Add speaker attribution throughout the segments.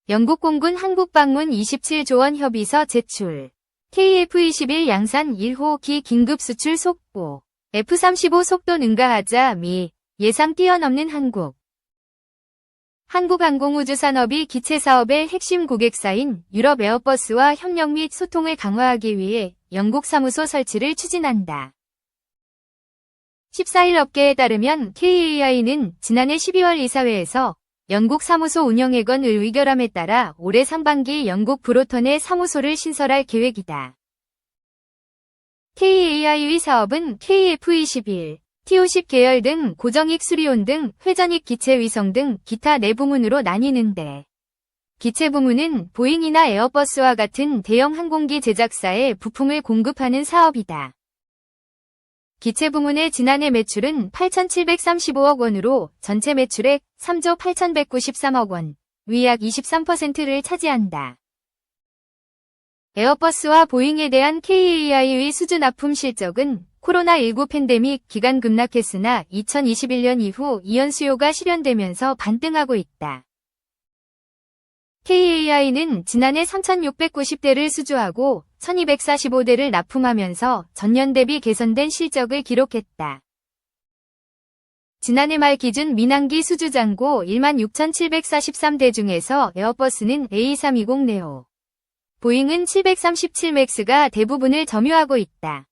Speaker 1: 영국 공군 한국 방문 27조 원 협의서 제출. KF-21 양산 1호기 긴급 수출 속보. F-35 속도 능가하자 미 예상 뛰어넘는 한국. 한국항공우주산업이 기체사업의 핵심 고객사인 유럽 에어버스와 협력 및 소통을 강화하기 위해 영국 사무소 설치를 추진한다. 14일 업계에 따르면 KAI는 지난해 12월 이사회에서 영국 사무소 운영회관을 의결함에 따라 올해 상반기 영국 브로턴에 사무소를 신설할 계획이다. KAI의 사업은 KF-21, TO10 계열 등 고정익 수리온 등 회전익 기체 위성 등 기타 네 부문으로 나뉘는데, 기체 부문은 보잉이나 에어버스와 같은 대형 항공기 제작사에 부품을 공급하는 사업이다. 기체 부문의 지난해 매출은 8,735억 원으로 전체 매출액 3조 8,193억 원, 위 약 23%를 차지한다. 에어버스와 보잉에 대한 KAI의 수주 납품 실적은 코로나19 팬데믹 기간 급락했으나 2021년 이후 이연 수요가 실현되면서 반등하고 있다. KAI는 지난해 3,690대를 수주하고 1,245대를 납품하면서 전년 대비 개선된 실적을 기록했다. 지난해 말 기준 민항기 수주 잔고 16,743대 중에서 에어버스는 A320 네오, 보잉은 737 맥스가 대부분을 점유하고 있다.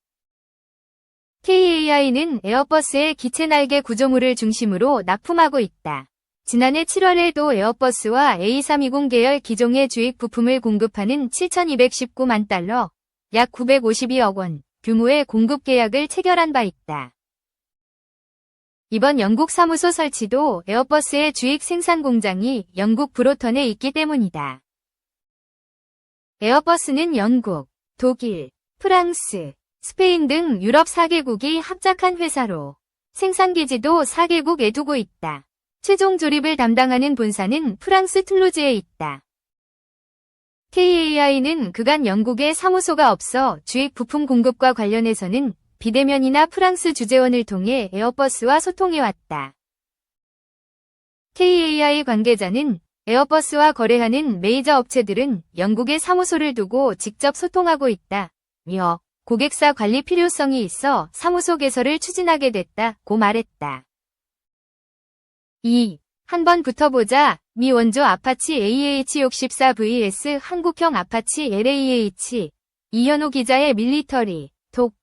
Speaker 1: KAI는 에어버스의 기체 날개 구조물을 중심으로 납품하고 있다. 지난해 7월에도 에어버스와 A320 계열 기종의 주익 부품을 공급하는 7,219만 달러, 약 952억 원 규모의 공급 계약을 체결한 바 있다. 이번 영국 사무소 설치도 에어버스의 주익 생산 공장이 영국 브로턴에 있기 때문이다. 에어버스는 영국, 독일, 프랑스, 스페인 등 유럽 4개국이 합작한 회사로 생산기지도 4개국에 두고 있다. 최종 조립을 담당하는 본사는 프랑스 툴루즈에 있다. KAI는 그간 영국에 사무소가 없어 주익 부품 공급과 관련해서는 비대면이나 프랑스 주재원을 통해 에어버스와 소통해왔다. KAI 관계자는 에어버스와 거래하는 메이저 업체들은 영국에 사무소를 두고 직접 소통하고 있다며 고객사 관리 필요성이 있어 사무소 개설을 추진하게 됐다고 말했다. 2. 한번 붙어보자. 미 원조 아파치 AH-64 vs 한국형 아파치 LAH. 이현우 기자의 밀리터리 독.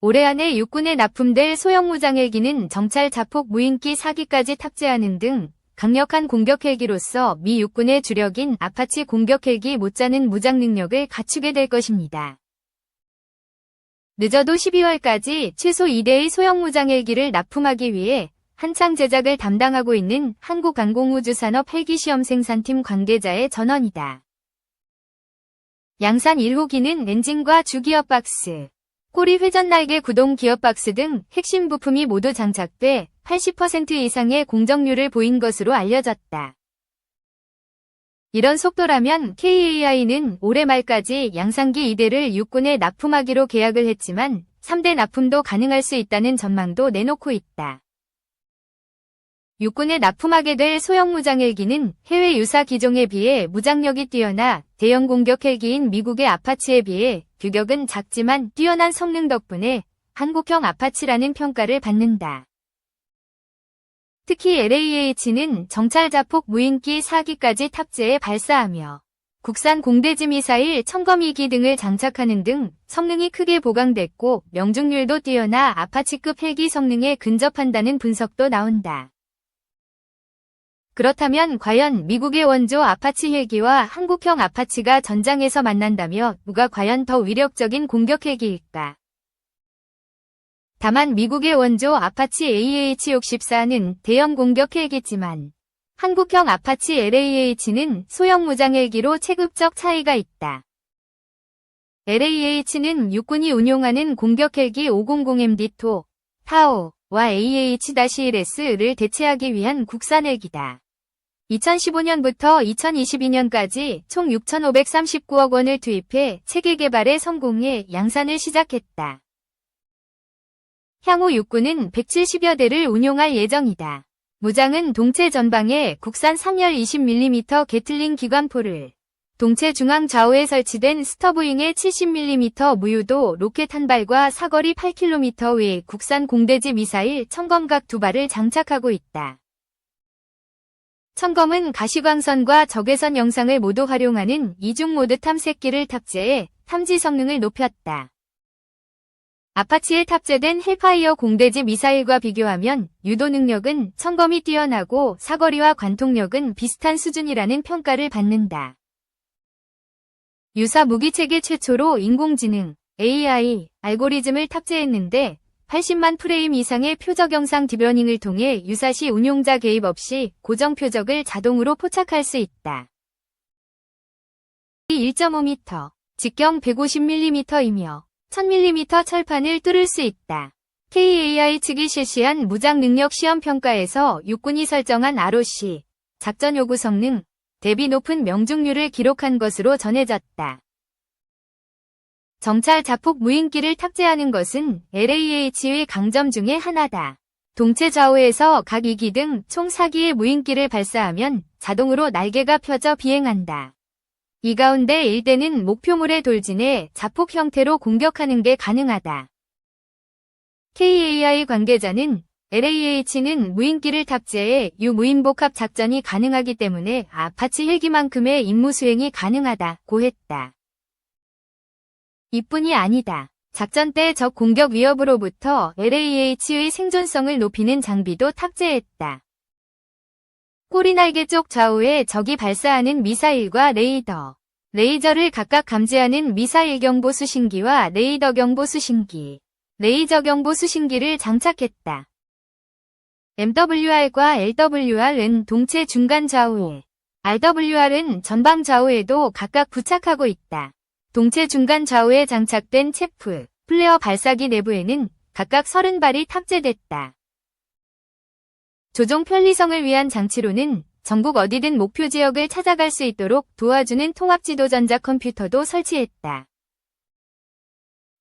Speaker 1: 올해 안에 육군에 납품될 소형 무장헬기는 정찰 자폭 무인기 4기까지 탑재하는 등 강력한 공격 헬기로서 미 육군의 주력인 아파치 공격 헬기 못지않은 무장 능력을 갖추게 될 것입니다. 늦어도 12월까지 최소 2대의 소형 무장 헬기를 납품하기 위해 한창 제작을 담당하고 있는 한국항공우주산업 헬기시험 생산팀 관계자의 전언이다. 양산 1호기는 엔진과 주기어 박스, 꼬리 회전 날개 구동 기어 박스 등 핵심 부품이 모두 장착돼 80% 이상의 공정률을 보인 것으로 알려졌다. 이런 속도라면 KAI는 올해 말까지 양산기 2대를 육군에 납품하기로 계약을 했지만 3대 납품도 가능할 수 있다는 전망도 내놓고 있다. 육군에 납품하게 될 소형 무장 헬기는 해외 유사 기종에 비해 무장력이 뛰어나 대형 공격 헬기인 미국의 아파치에 비해 규격은 작지만 뛰어난 성능 덕분에 한국형 아파치라는 평가를 받는다. 특히 LAH는 정찰 자폭 무인기 4기까지 탑재해 발사하며 국산 공대지 미사일 청검2기 등을 장착하는 등 성능이 크게 보강됐고 명중률도 뛰어나 아파치급 헬기 성능에 근접한다는 분석도 나온다. 그렇다면 과연 미국의 원조 아파치 헬기와 한국형 아파치가 전장에서 만난다면 누가 과연 더 위력적인 공격 헬기일까? 다만 미국의 원조 아파치 AH-64는 대형 공격 헬기지만 한국형 아파치 LAH는 소형 무장 헬기로 체급적 차이가 있다. LAH는 육군이 운용하는 공격 헬기 500MD2, 타오와 AH-1S를 대체하기 위한 국산 헬기다. 2015년부터 2022년까지 총 6,539억 원을 투입해 체계 개발에 성공해 양산을 시작했다. 향후 육군은 170여 대를 운용할 예정이다. 무장은 동체 전방에 국산 3열 20mm 게틀링 기관포를, 동체 중앙 좌우에 설치된 스터브윙의 70mm 무유도 로켓 한 발과 사거리 8km 외 국산 공대지 미사일 청검각 2발을 장착하고 있다. 청검은 가시광선과 적외선 영상을 모두 활용하는 이중 모드 탐색기를 탑재해 탐지 성능을 높였다. 아파치에 탑재된 헬파이어 공대지 미사일과 비교하면 유도 능력은 청검이 뛰어나고 사거리와 관통력은 비슷한 수준이라는 평가를 받는다. 유사 무기체계 최초로 인공지능, AI, 알고리즘을 탑재했는데 80만 프레임 이상의 표적 영상 딥러닝을 통해 유사시 운용자 개입 없이 고정 표적을 자동으로 포착할 수 있다. 1.5m, 직경 150mm이며 1000mm 철판을 뚫을 수 있다. KAI 측이 실시한 무장 능력 시험 평가에서 육군이 설정한 ROC, 작전 요구 성능, 대비 높은 명중률을 기록한 것으로 전해졌다. 정찰 자폭 무인기를 탑재하는 것은 LAH의 강점 중의 하나다. 동체 좌우에서 각 2기 등 총 4기의 무인기를 발사하면 자동으로 날개가 펴져 비행한다. 이 가운데 1대는 목표물에 돌진해 자폭 형태로 공격하는 게 가능하다. KAI 관계자는 LAH는 무인기를 탑재해 유무인복합 작전이 가능하기 때문에 아파치 헬기만큼의 임무 수행이 가능하다고 했다. 이뿐이 아니다. 작전 때 적 공격 위협으로부터 LAH의 생존성을 높이는 장비도 탑재했다. 꼬리날개 쪽 좌우에 적이 발사하는 미사일과 레이더, 레이저를 각각 감지하는 미사일 경보 수신기와 레이더 경보 수신기, 레이저 경보 수신기를 장착했다. MWR과 LWR은 동체 중간 좌우에, RWR은 전방 좌우에도 각각 부착하고 있다. 동체 중간 좌우에 장착된 체프, 플레어 발사기 내부에는 각각 30발이 탑재됐다. 조종 편리성을 위한 장치로는 전국 어디든 목표 지역을 찾아갈 수 있도록 도와주는 통합지도 전자컴퓨터도 설치했다.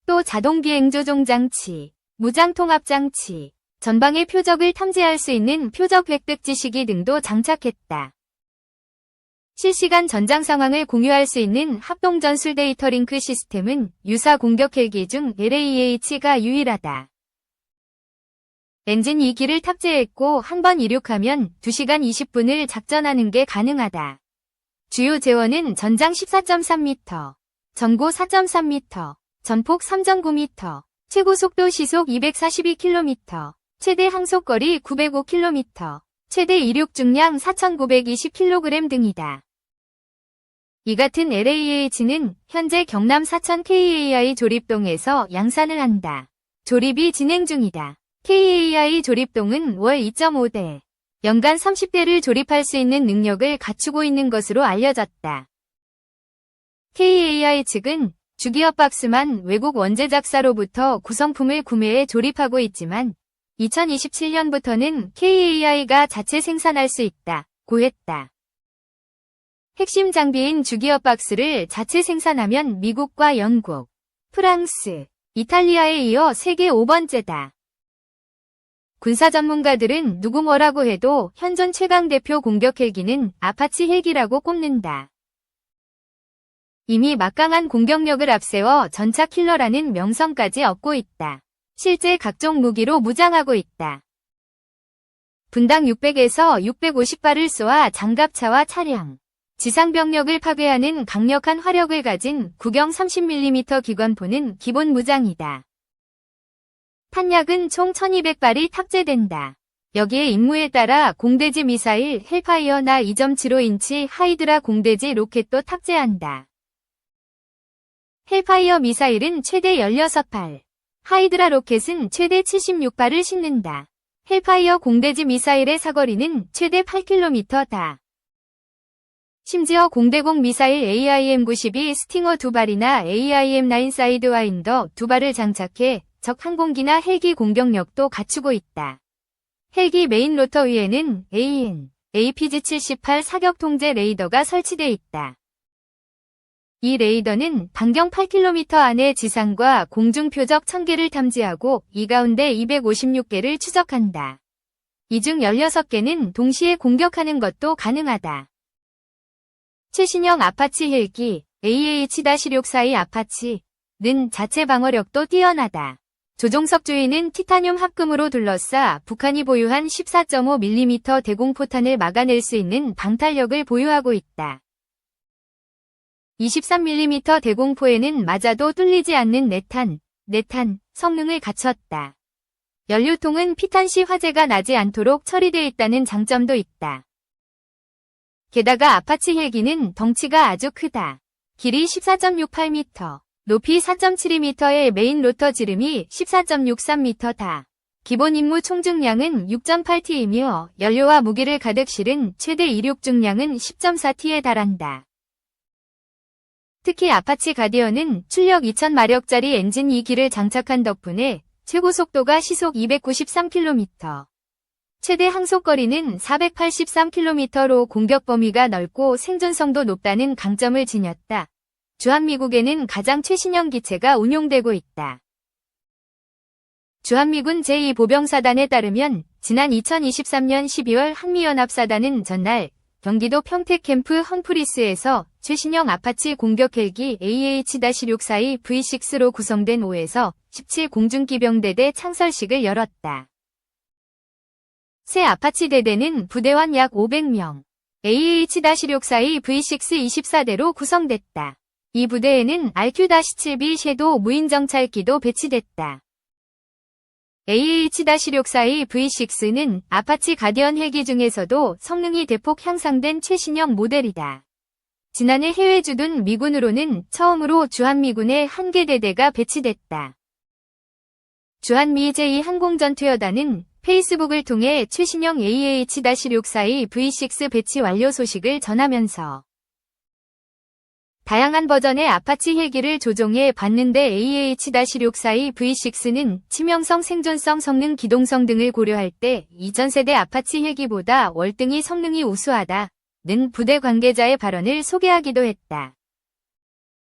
Speaker 1: 또 자동 비행 조종 장치, 무장 통합 장치, 전방의 표적을 탐지할 수 있는 표적 획득 지시기 등도 장착했다. 실시간 전장 상황을 공유할 수 있는 합동 전술 데이터 링크 시스템은 유사 공격 헬기 중 LAH가 유일하다. 엔진 2기를 탑재했고 한 번 이륙하면 2시간 20분을 작전하는 게 가능하다. 주요 제원은 전장 14.3m, 전고 4.3m, 전폭 3.9m, 최고 속도 시속 242km, 최대 항속거리 905km, 최대 이륙 중량 4,920kg 등이다. 이 같은 LAH는 현재 경남 사천 KAI 조립동에서 양산을 한다. 조립이 진행 중이다. KAI 조립동은 월 2.5대, 연간 30대를 조립할 수 있는 능력을 갖추고 있는 것으로 알려졌다. KAI 측은 주기업 박스만 외국 원재 작사로부터 구성품을 구매해 조립하고 있지만 2027년부터는 KAI가 자체 생산할 수 있다고 했다. 핵심 장비인 주기업 박스를 자체 생산하면 미국과 영국, 프랑스, 이탈리아에 이어 세계 5번째다. 군사 전문가들은 누구 뭐라고 해도 현존 최강 대표 공격 헬기는 아파치 헬기라고 꼽는다. 이미 막강한 공격력을 앞세워 전차 킬러라는 명성까지 얻고 있다. 실제 각종 무기로 무장하고 있다. 분당 600에서 650발을 쏘아 장갑차와 차량, 지상병력을 파괴하는 강력한 화력을 가진 구경 30mm 기관포는 기본 무장이다. 탄약은 총 1200발이 탑재된다. 여기에 임무에 따라 공대지 미사일 헬파이어나 2.75인치 하이드라 공대지 로켓도 탑재한다. 헬파이어 미사일은 최대 16발, 하이드라 로켓은 최대 76발을 싣는다. 헬파이어 공대지 미사일의 사거리는 최대 8km다. 심지어 공대공 미사일 AIM-92 스팅어 2발이나 AIM-9 사이드와인더 2발을 장착해 적 항공기나 헬기 공격력도 갖추고 있다. 헬기 메인 로터 위에는 AN, APG-78 사격 통제 레이더가 설치돼 있다. 이 레이더는 반경 8km 안의 지상과 공중 표적 1000개를 탐지하고 이 가운데 256개를 추적한다. 이 중 16개는 동시에 공격하는 것도 가능하다. 최신형 아파치 헬기 AH-64E 아파치는 자체 방어력도 뛰어나다. 조종석 주위는 티타늄 합금으로 둘러싸 북한이 보유한 14.5mm 대공포탄을 막아낼 수 있는 방탄력을 보유하고 있다. 23mm 대공포에는 맞아도 뚫리지 않는 내탄 성능을 갖췄다. 연료통은 피탄 시 화재가 나지 않도록 처리되어 있다는 장점도 있다. 게다가 아파치 헬기는 덩치가 아주 크다. 길이 14.68m, 높이 4.72m의 메인 로터 지름이 14.63m다. 기본 임무 총중량은 6.8T이며 연료와 무기를 가득 실은 최대 이륙 중량은 10.4T에 달한다. 특히 아파치 가디언은 출력 2000마력짜리 엔진 2기를 장착한 덕분에 최고 속도가 시속 293km, 최대 항속거리는 483km로 공격 범위가 넓고 생존성도 높다는 강점을 지녔다. 주한미국에는 가장 최신형 기체가 운용되고 있다. 주한미군 제2보병사단에 따르면 지난 2023년 12월 한미연합사단은 전날 경기도 평택 캠프 험프리스에서 최신형 아파치 공격 헬기 AH-64E V6로 구성된 5에서 17 공중기병대대 창설식을 열었다. 새 아파치 대대는 부대원 약 500명, AH-64E V6 24대로 구성됐다. 이 부대에는 RQ-7B 섀도우 무인정찰기도 배치됐다. AH-64E V6는 아파치 가디언 헬기 중에서도 성능이 대폭 향상된 최신형 모델이다. 지난해 해외 주둔 미군으로는 처음으로 주한미군의 한 개 대대가 배치됐다. 주한미 제2항공전투여단은 페이스북을 통해 최신형 AH-64E V6 배치 완료 소식을 전하면서 다양한 버전의 아파치 헬기를 조종해 봤는데 AH-64E V6는 치명성, 생존성, 성능, 기동성 등을 고려할 때 이전 세대 아파치 헬기보다 월등히 성능이 우수하다는 부대 관계자의 발언을 소개하기도 했다.